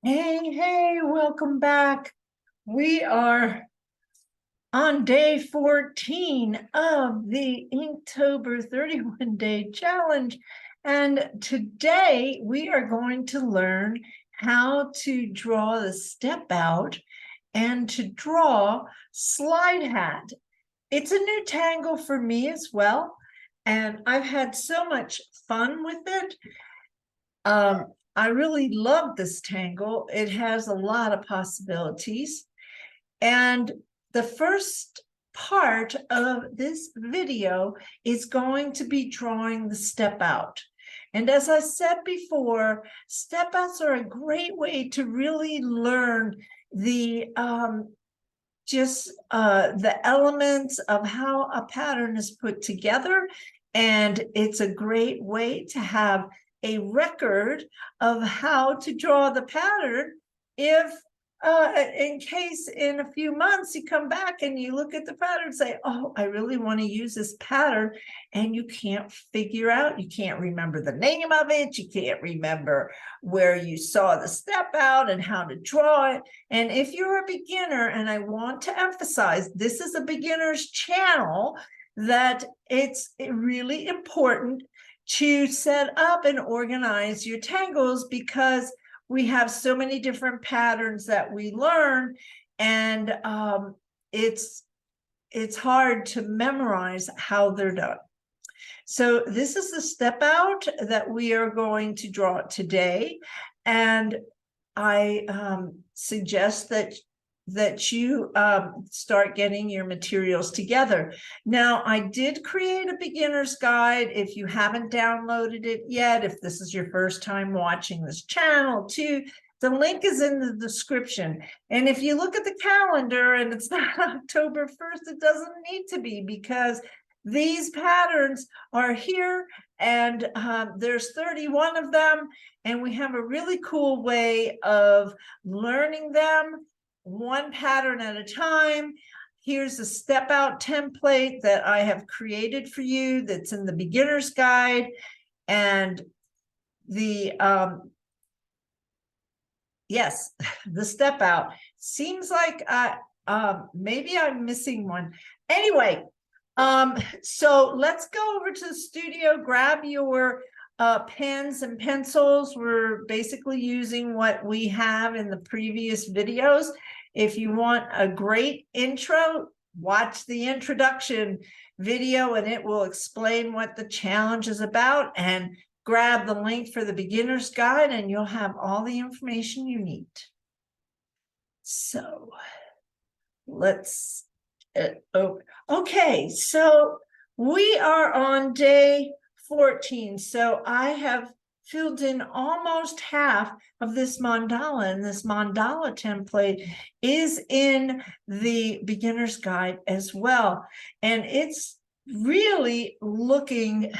Hey, welcome back. We are on day 14 of the Inktober 31-day challenge. And today we are going to learn how to draw the step out and to draw slide hat. It's a new tangle for me as well, and I've had so much fun with it. I really love this tangle. It has a lot of possibilities. And the first part of this video is going to be drawing the step out. And as I said before, step outs are a great way to really learn the the elements of how a pattern is put together. And it's a great way to have a record of how to draw the pattern if in case in a few months you come back and you look at the pattern and say, oh, I really want to use this pattern, and you can't figure out, you can't remember the name of it, you can't remember where you saw the step out and how to draw it. And if you're a beginner, and I want to emphasize, this is a beginner's channel, that it's really important to set up and organize your tangles, because we have so many different patterns that we learn, and it's hard to memorize how they're done. So this is the step out that we are going to draw today, and I suggest that you start getting your materials together. Now, I did create a beginner's guide. If you haven't downloaded it yet, if this is your first time watching this channel too, the link is in the description. And if you look at the calendar and it's not October 1st, it doesn't need to be, because these patterns are here, and there's 31 of them, and we have a really cool way of learning them one pattern at a time. Here's a step out template that I have created for you that's in the beginner's guide. And the yes, the step out seems like maybe I'm missing one. Anyway, so let's go over to the studio, grab your pens and pencils. We're basically using what we have in the previous videos. If you want a great intro, watch the introduction video and it will explain what the challenge is about, and grab the link for the beginner's guide and you'll have all the information you need. So let's okay, so we are on day 14. So I have filled in almost half of this mandala, and this mandala template is in the beginner's guide as well. And it's really looking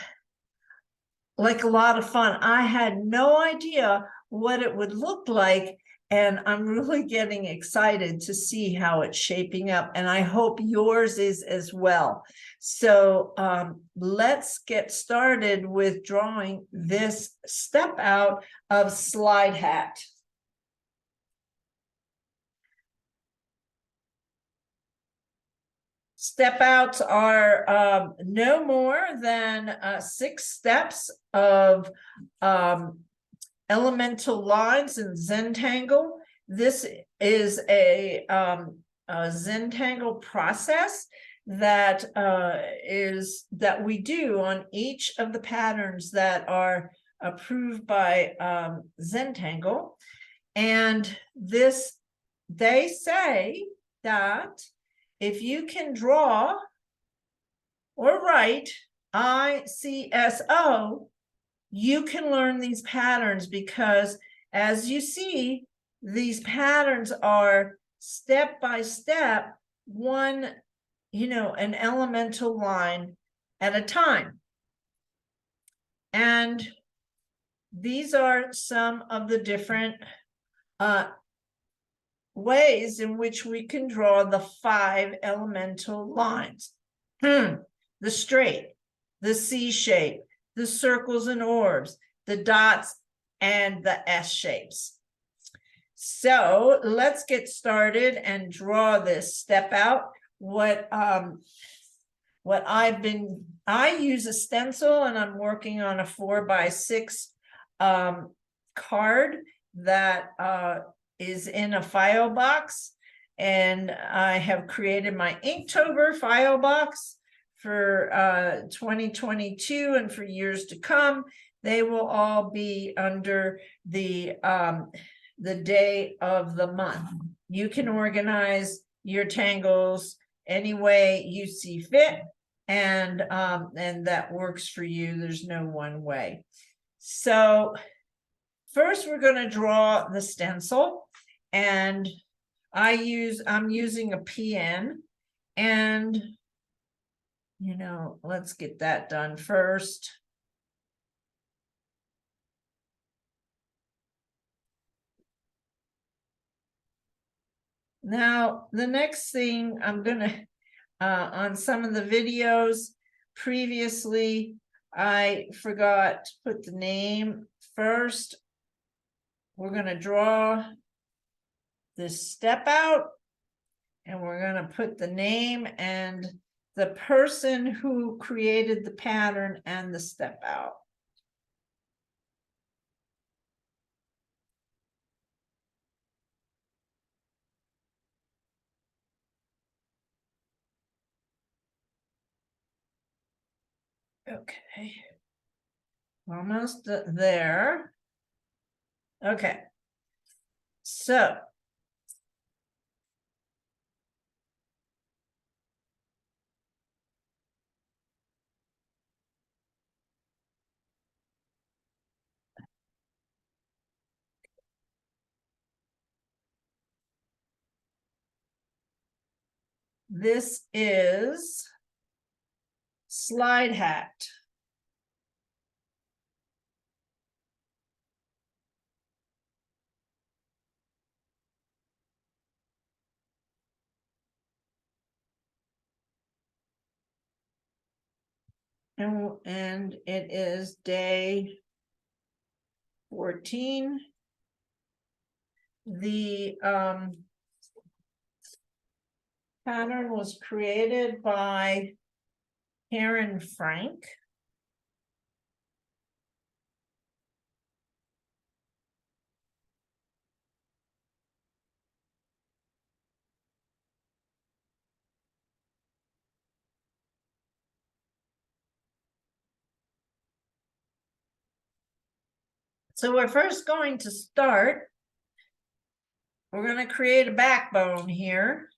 like a lot of fun. I had no idea what it would look like, and I'm really getting excited to see how it's shaping up, and I hope yours is as well. So let's get started with drawing this step out of slide hat. Step outs are no more than 6 steps of elemental lines in Zentangle. This is a Zentangle process that we do on each of the patterns that are approved by Zentangle. And this, they say that if you can draw or write ICSO, you can learn these patterns, because as you see, these patterns are step by step, one, an elemental line at a time. And these are some of the different ways in which we can draw the 5 elemental lines. The straight, the C shape, the circles and orbs, the dots, and the S shapes. So let's get started and draw this step out. I use a stencil, and I'm working on a 4x6 card that is in a file box, and I have created my Inktober file box for 2022 and for years to come. They will all be under the day of the month. You can organize your tangles any way you see fit, and that works for you. There's no one way. So first we're going to draw the stencil, and I'm using a pen, and let's get that done first. Now, the next thing I'm gonna, on some of the videos previously, I forgot to put the name first. We're gonna draw this step out, and we're gonna put the name and the person who created the pattern and the step out. Okay, almost there. Okay, so this is SLIDEHAT. And it is day 14. The pattern was created by Karen Frank. So we're first going to start. We're going to create a backbone here.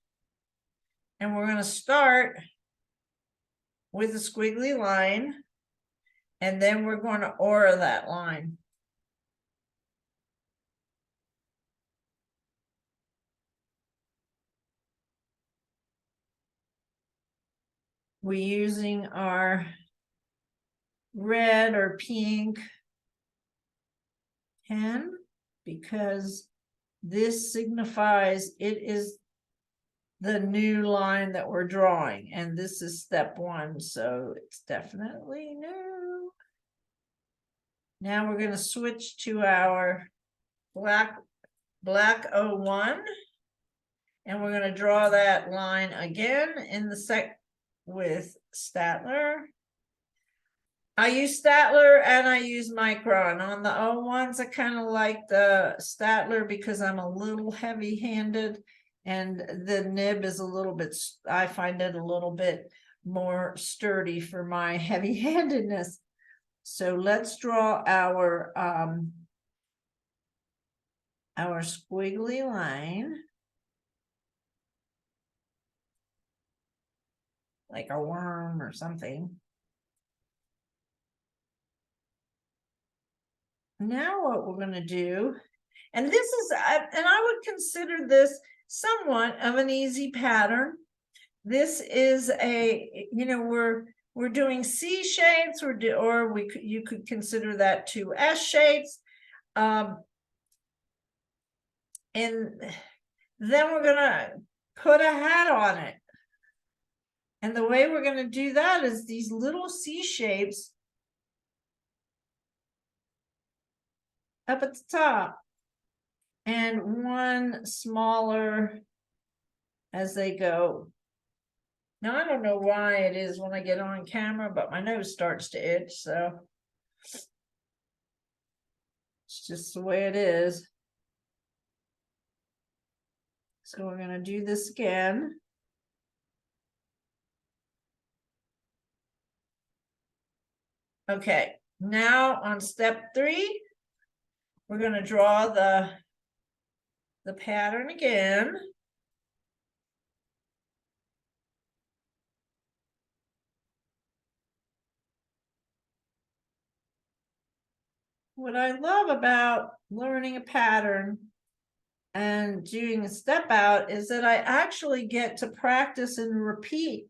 And we're going to start with a squiggly line. And then we're going to aura that line. We're using our red or pink pen because this signifies it is the new line that we're drawing, and this is step 1, so it's definitely new. Now we're going to switch to our black 01, and we're going to draw that line again in the with Statler. I use Statler and I use Micron. On the 01s, I kind of like the Statler because I'm a little heavy-handed, and the nib is a little bit, I find it a little bit more sturdy for my heavy-handedness. So let's draw our squiggly line, like a worm or something. Now what we're going to do, and this is, and I would consider this somewhat of an easy pattern. This is a, we're doing C shapes, or you could consider that 2 S shapes. And then we're gonna put a hat on it. And the way we're gonna do that is these little C shapes up at the top. and one smaller as they go. Now, I don't know why it is when I get on camera, but my nose starts to itch, so it's just the way it is. So we're going to do this again. Okay, now on step 3, we're going to draw the pattern again. What I love about learning a pattern and doing a step out is that I actually get to practice and repeat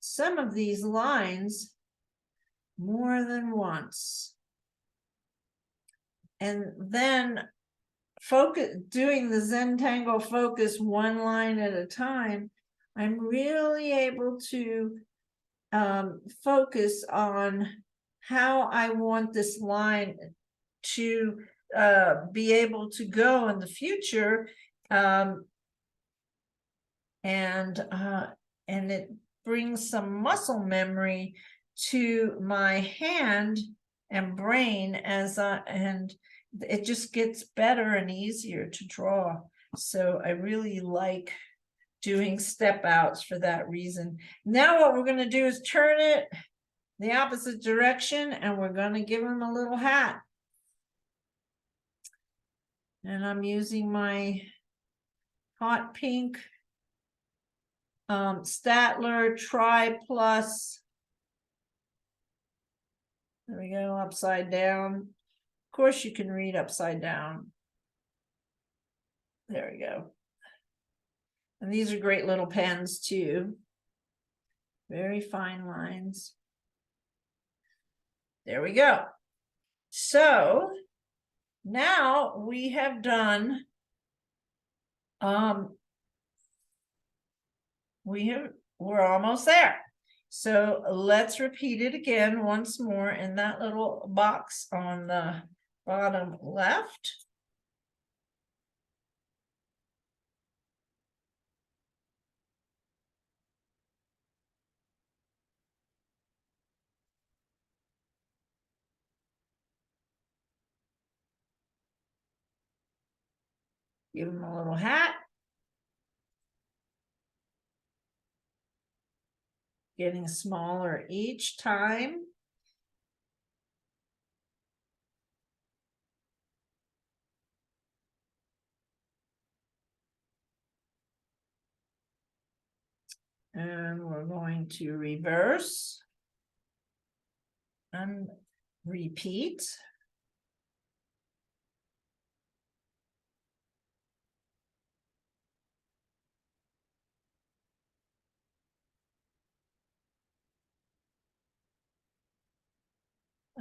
some of these lines more than once. And then doing the Zentangle focus one line at a time, I'm really able to focus on how I want this line to be able to go in the future, and it brings some muscle memory to my hand and brain and it just gets better and easier to draw. So I really like doing step outs for that reason. Now what we're going to do is turn it the opposite direction, and we're going to give him a little hat. And I'm using my hot pink Statler Tri Plus. There we go, upside down. Of course, you can read upside down. There we go. And these are great little pens too. Very fine lines. There we go. So now we have done, we're almost there. So let's repeat it again once more in that little box on the bottom left. Give him a little hat. Getting smaller each time. And we're going to reverse and repeat.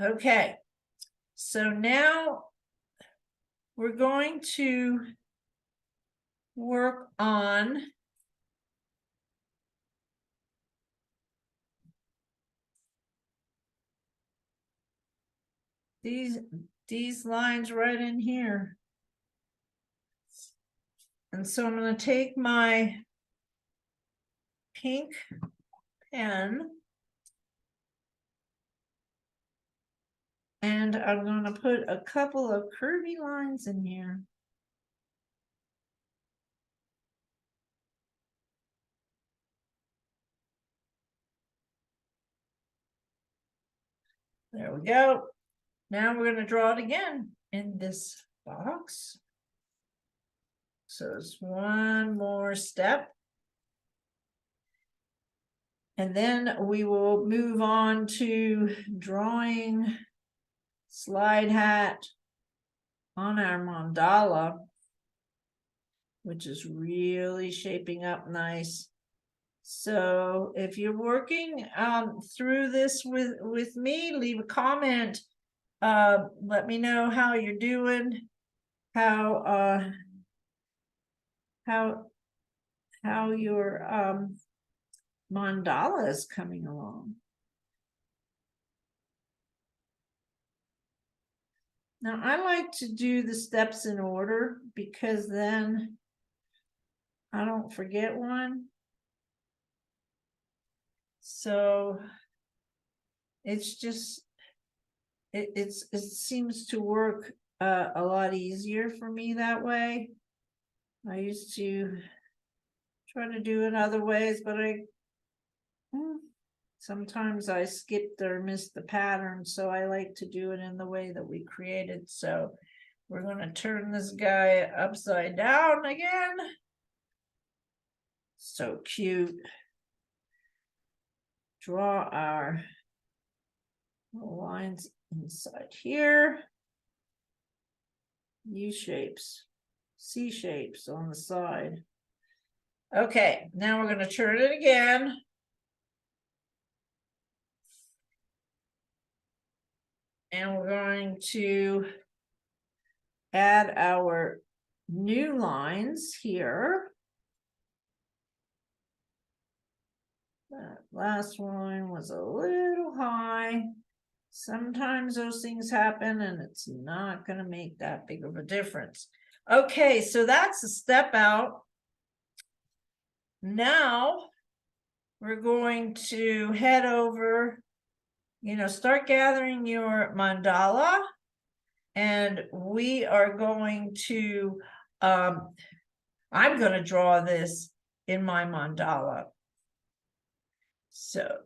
Okay, so now we're going to work on these lines right in here. And so I'm going to take my pink pen and I'm going to put a couple of curvy lines in here. There we go. Now we're going to draw it again in this box. So it's one more step. And then we will move on to drawing slide hat on our mandala, which is really shaping up nice. So if you're working through this with me, leave a comment. Let me know how you're doing, how your mandala is coming along. Now I like to do the steps in order because then I don't forget one. So it's just, it seems to work a lot easier for me that way. I used to try to do it other ways, but sometimes I skipped or missed the pattern, so I like to do it in the way that we created. So we're going to turn this guy upside down again. So cute. Draw our lines inside here. U shapes, C shapes on the side. Okay, now we're going to turn it again. And we're going to add our new lines here. That last one was a little high. Sometimes those things happen and it's not going to make that big of a difference. Okay, so that's a step out. Now we're going to head over, start gathering your mandala, and we are going to, I'm going to draw this in my mandala. So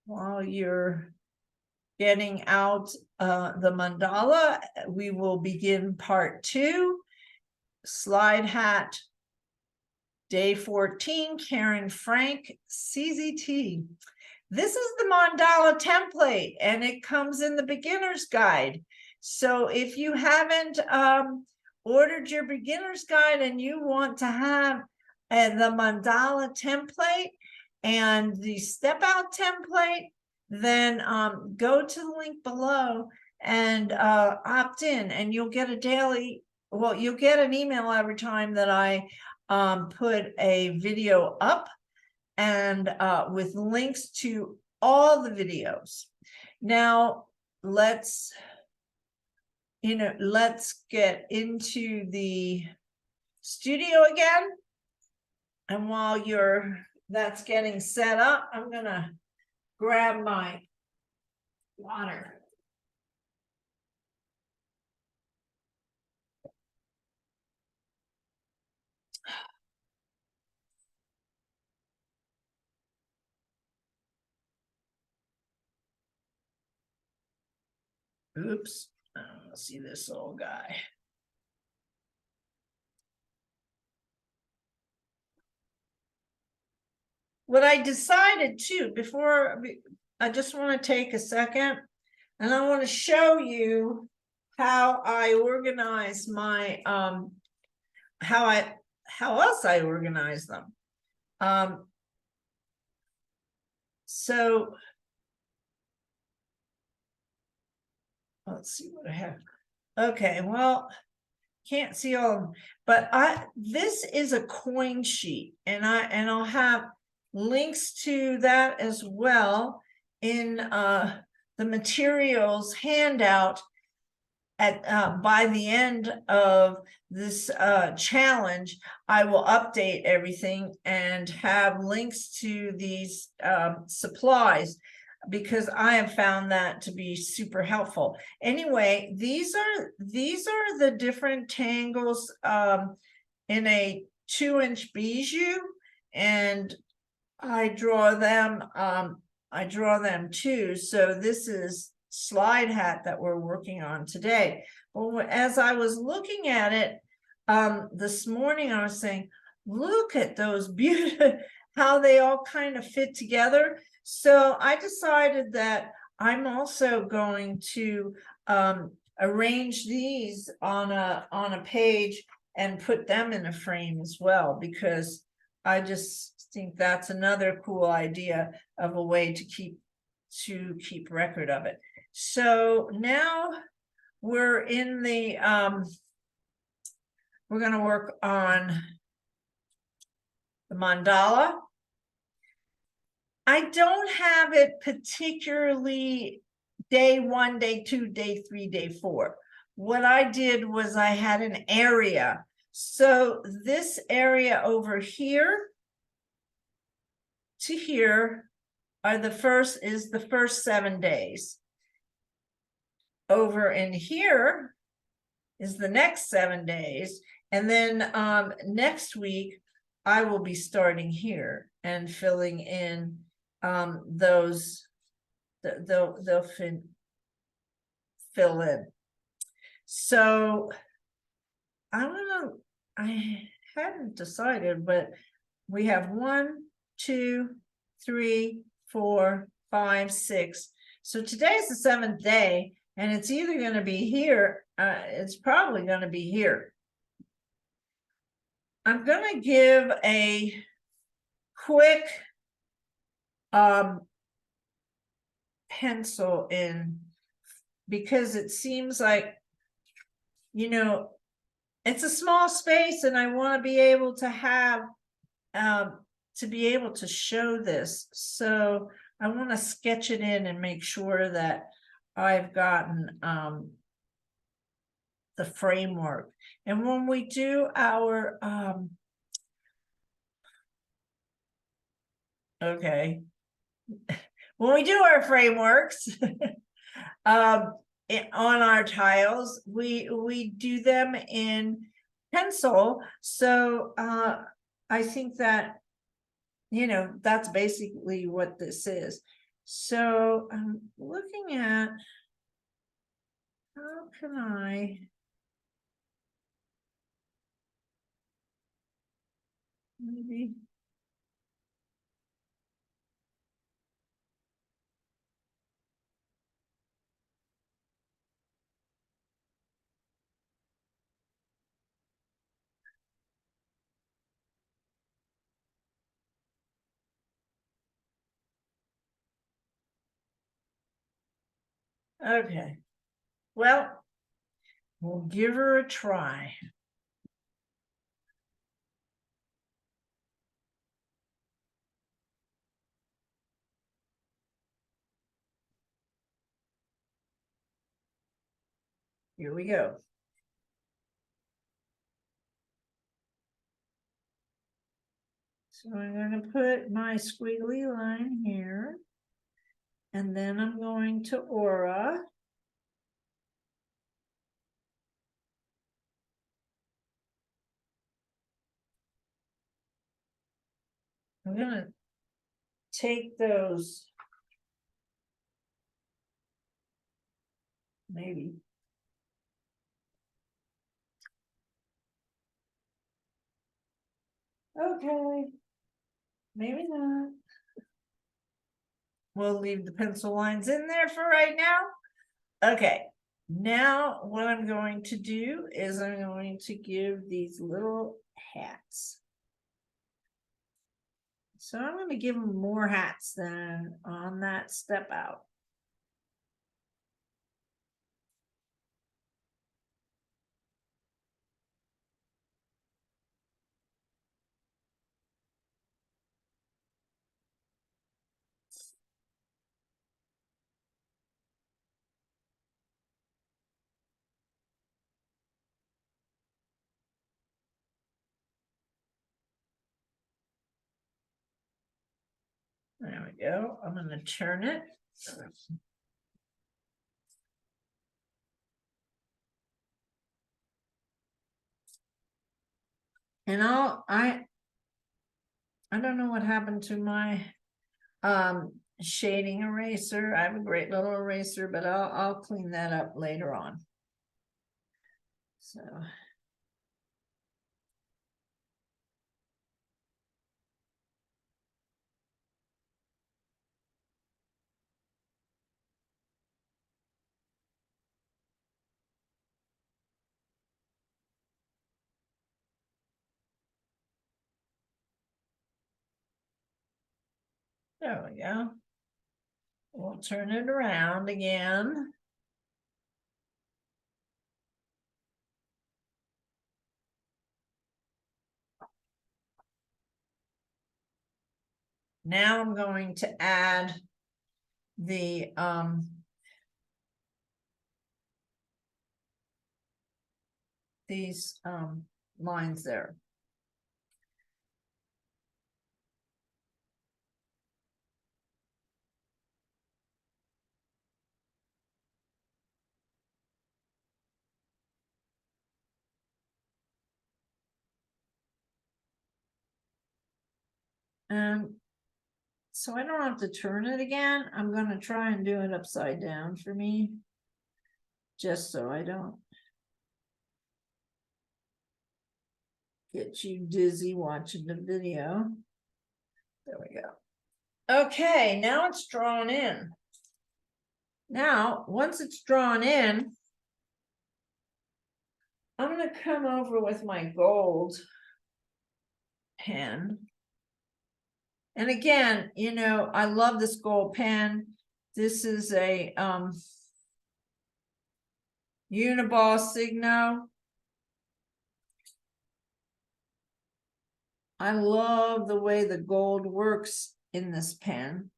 while you're getting out the mandala, we will begin part 2, slide hat, day 14, Karen Frank, CZT. This is the mandala template, and it comes in the beginner's guide. So if you haven't ordered your beginner's guide and you want to have the mandala template and the step out template, then go to the link below and opt in, and you'll get a daily, well, you'll get an email every time that I put a video up, and with links to all the videos. Now let's get into the studio again. And while that's getting set up, I'm gonna grab my water. Oops, let's see this old guy. What I decided too, before I just want to take a second, and I want to show you how I organize my how else I organize them. So let's see what I have. Okay, well, can't see all of them, but this is a coin sheet, and I'll have links to that as well in the materials handout at by the end of this challenge. I will update everything and have links to these supplies, because I have found that to be super helpful. Anyway, these are the different tangles in a 2-inch bijou, and I draw them too. So this is slide hat that we're working on today. Well, as I was looking at it this morning, I was saying, look at those beautiful, how they all kind of fit together. So I decided that I'm also going to arrange these on a page and put them in a frame as well, because I just think that's another cool idea of a way to keep record of it. So now we're in the we're going to work on the mandala. I don't have it particularly day 1, day 2, day 3, day 4. What I did was I had an area. So this area over here to here are the first 7 days. Over in here is the next 7 days. And then next week, I will be starting here and filling in those, they'll fill in. So I don't know, I hadn't decided, but we have 1, 2, 3, 4, 5, 6. So today's the 7th day, and it's either going to be here, it's probably going to be here. I'm going to give a quick pencil in, because it seems like, you know, it's a small space and I want to be able to have show this. So I want to sketch it in and make sure that I've gotten the framework. And when we do our when we do our frameworks on our tiles, we do them in pencil. So I think that, you know, that's basically what this is. So I'm looking at how can I maybe okay, well, we'll give her a try. Here we go. So I'm going to put my squiggly line here, and then I'm going to aura. I'm going to take those, maybe. Okay, maybe not. We'll leave the pencil lines in there for right now. Okay, now what I'm going to do is I'm going to give these little hats. So I'm going to give them more hats than on that step out. There we go. I'm going to turn it. And I don't know what happened to my shading eraser. I have a great little eraser, but I'll clean that up later on. So there we go. We'll turn it around again. now I'm going to add the these lines there. And so I don't have to turn it again. I'm going to try and do it upside down for me, just so I don't get you dizzy watching the video. There we go. Okay, now it's drawn in. Now, once it's drawn in, I'm going to come over with my gold pen. And again, you know, I love this gold pen. This is a Uniball Signo. I love the way the gold works in this pen.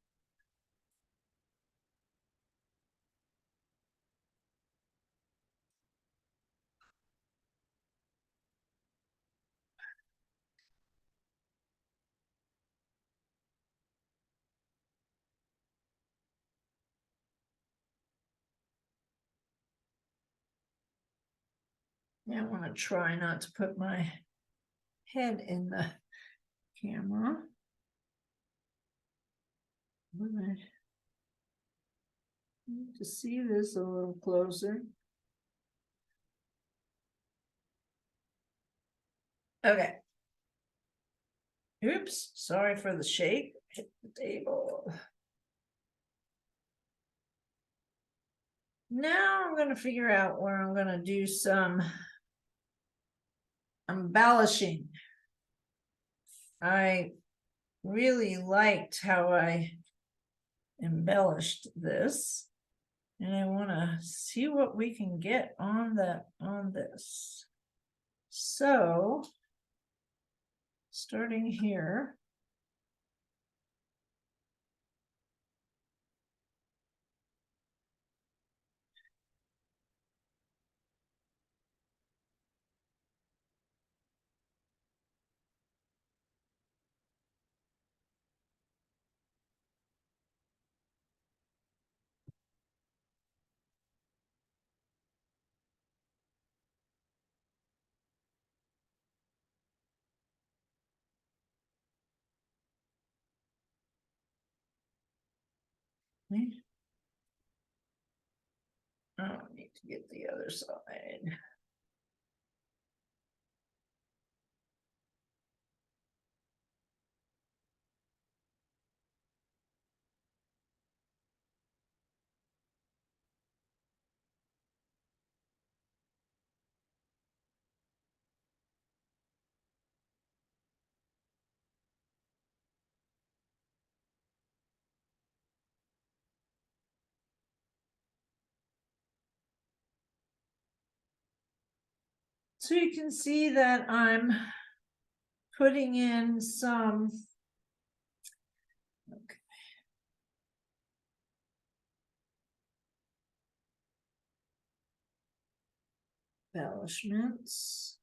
Yeah, I want to try not to put my head in the camera. I need to see this a little closer. Okay. Oops, sorry for the shake. Hit the table. Now I'm going to figure out where I'm going to do some embellishing. I really liked how I embellished this, and I want to see what we can get on this. So starting here, I need to get the other side. So you can see that I'm putting in some embellishments.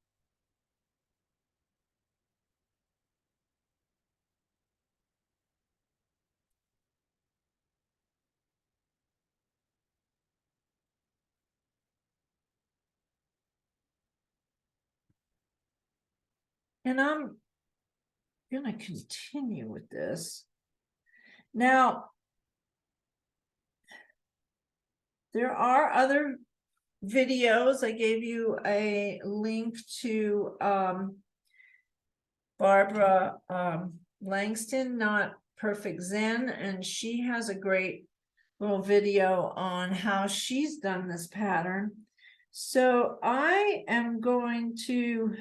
And I'm going to continue with this. Now, there are other videos. I gave you a link to Barbara Langston, Not Perfect Zen, and she has a great little video on how she's done this pattern. So I am going to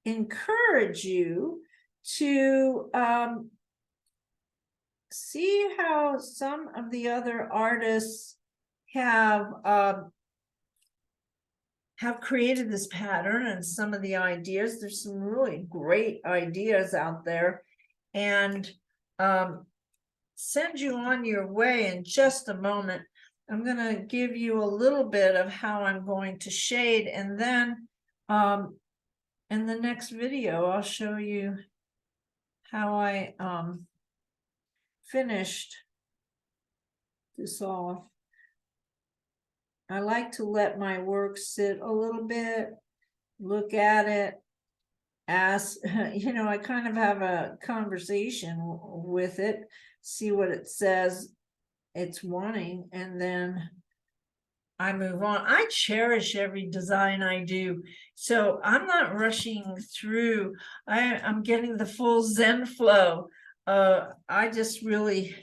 encourage you to see how some of the other artists have created this pattern and some of the ideas. There's some really great ideas out there. and send you on your way in just a moment. I'm going to give you a little bit of how I'm going to shade, and then in the next video I'll show you how I finished this off. I like to let my work sit a little bit, look at it, ask, I kind of have a conversation with it, see what it says it's wanting, and then I move on. I cherish every design I do, so I'm not rushing through. I'm getting the full Zen flow. I just really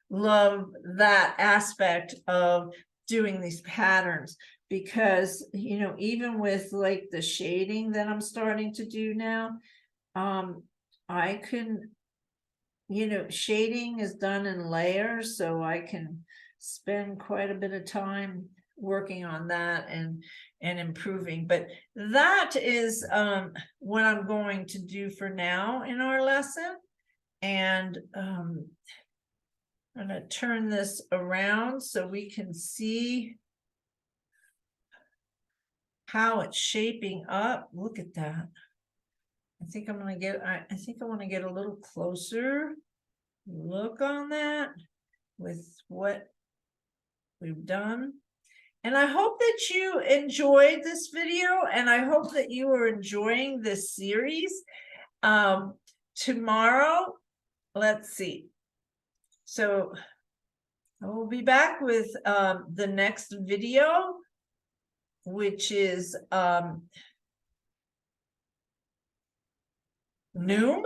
love that aspect of doing these patterns, because even with like the shading that I'm starting to do now, I can, shading is done in layers, so I can spend quite a bit of time working on that and improving. But that is what I'm going to do for now in our lesson. And I'm going to turn this around so we can see how it's shaping up. Look at that. I think I'm going to get, I think I want to get a little closer look on that with what we've done. And I hope that you enjoyed this video, and I hope that you are enjoying this series. Tomorrow, let's see. So I will be back with the next video, which is Noom.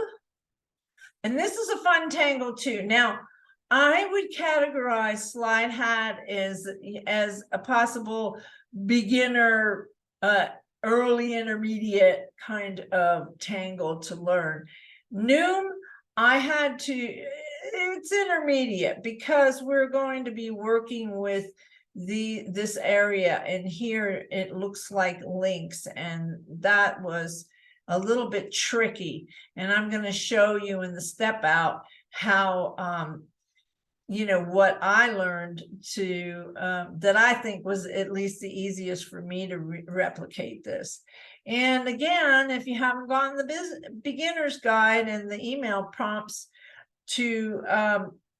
And this is a fun tangle too. Now, I would categorize SLIDEHAT as a possible beginner, early intermediate kind of tangle to learn. Noom, I had to, it's intermediate, because we're going to be working with this area, and here it looks like links, and that was a little bit tricky. And I'm going to show you in the step out how what I learned to that I think was at least the easiest for me to replicate this. And again, if you haven't gotten the beginner's guide and the email prompts to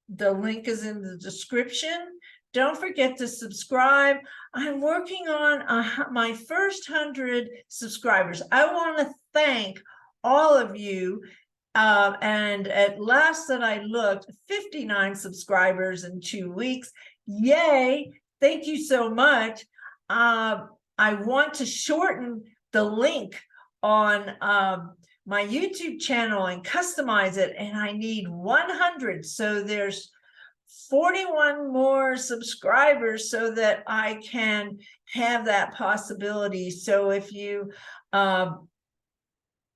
the link is in the description. Don't forget to subscribe. I'm working on my first 100 subscribers. I want to thank all of you. And at last that I looked, 59 subscribers in 2 weeks. Yay. Thank you so much. I want to shorten the link on my YouTube channel and customize it, and I need 100. So there's 41 more subscribers so that I can have that possibility. So if you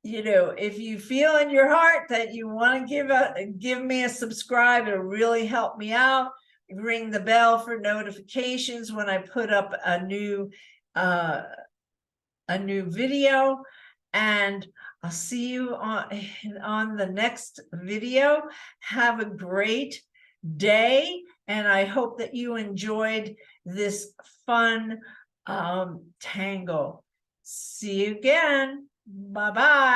if you feel in your heart that you want to give me a subscribe, it'll really help me out. Ring the bell for notifications when I put up a new video, and I'll see you on the next video. Have a great day, and I hope that you enjoyed this fun tangle. See you again. Bye-bye.